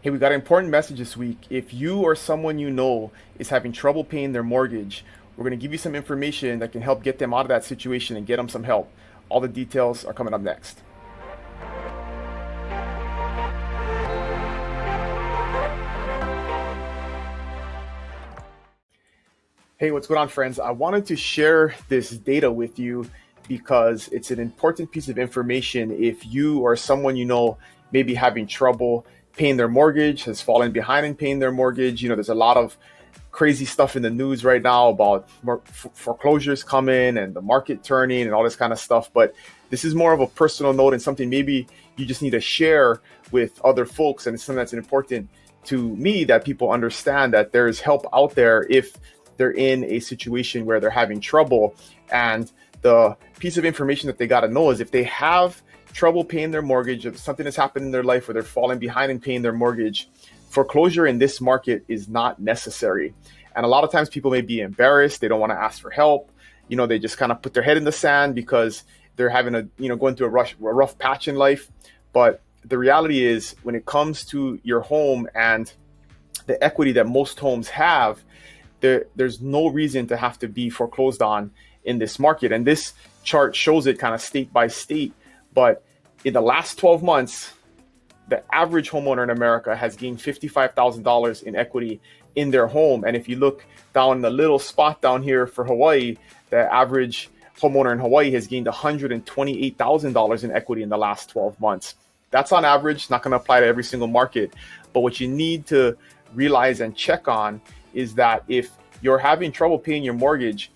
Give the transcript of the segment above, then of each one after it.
Hey, we got an important message this week. If you or someone you know is having trouble paying their mortgage, we're going to give you some information that can help get them out of that situation and get them some help. All the details are coming up next. Hey, what's going on, friends? I wanted to share this data with you because it's an important piece of information if you or someone you know may be having trouble paying their mortgage, has fallen behind in paying their mortgage. There's a lot of crazy stuff in the news right now about foreclosures coming and the market turning and all this kind of stuff. But this is more of a personal note and something maybe you just need to share with other folks. And it's something that's important to me, that people understand that there's help out there if they're in a situation where they're having trouble. And the piece of information that they got to know is if they have trouble paying their mortgage, if something has happened in their life where they're falling behind in paying their mortgage, foreclosure in this market is not necessary. And a lot of times people may be embarrassed. They don't want to ask for help. They just kind of put their head in the sand because they're having going through a rough patch in life. But the reality is, when it comes to your home and the equity that most homes have, there's no reason to have to be foreclosed on in this market. And this chart shows it kind of state by state. But in the last 12 months, the average homeowner in America has gained $55,000 in equity in their home. And if you look down the little spot down here for Hawaii, the average homeowner in Hawaii has gained $128,000 in equity in the last 12 months. That's on average, not going to apply to every single market. But what you need to realize and check on is that if you're having trouble paying your mortgage,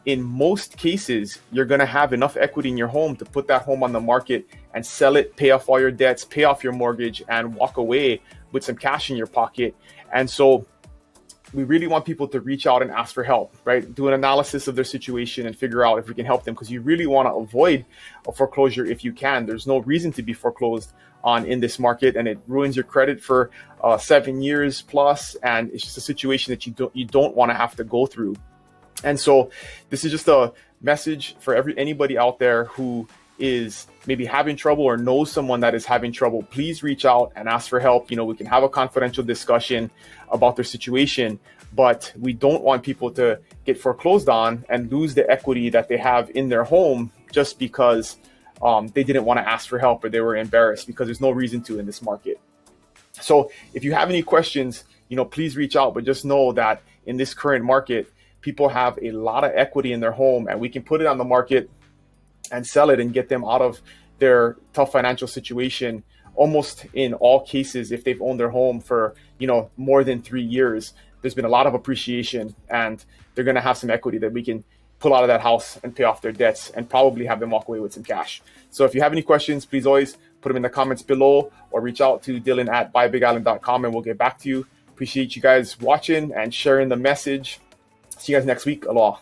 in most cases, you're going to have enough equity in your home to put that home on the market and sell it, pay off all your debts, pay off your mortgage, and walk away with some cash in your pocket. And so we really want people to reach out and ask for help, right? Do an analysis of their situation and figure out if we can help them, because you really want to avoid a foreclosure if you can. There's no reason to be foreclosed on in this market, and it ruins your credit for 7 years plus. And it's just a situation that you don't want to have to go through. And so this is just a message for anybody out there who is maybe having trouble or knows someone that is having trouble. Please reach out and ask for help. We can have a confidential discussion about their situation, but we don't want people to get foreclosed on and lose the equity that they have in their home just because they didn't want to ask for help or they were embarrassed, because there's no reason to in this market. So if you have any questions, please reach out, but just know that in this current market, people have a lot of equity in their home, and we can put it on the market and sell it and get them out of their tough financial situation almost in all cases. If they've owned their home for more than 3 years, there's been a lot of appreciation, and they're going to have some equity that we can pull out of that house and pay off their debts and probably have them walk away with some cash. So if you have any questions, please always put them in the comments below or reach out to Dylan@buybigisland.com and we'll get back to you. Appreciate you guys watching and sharing the message. See you guys next week. Aloha.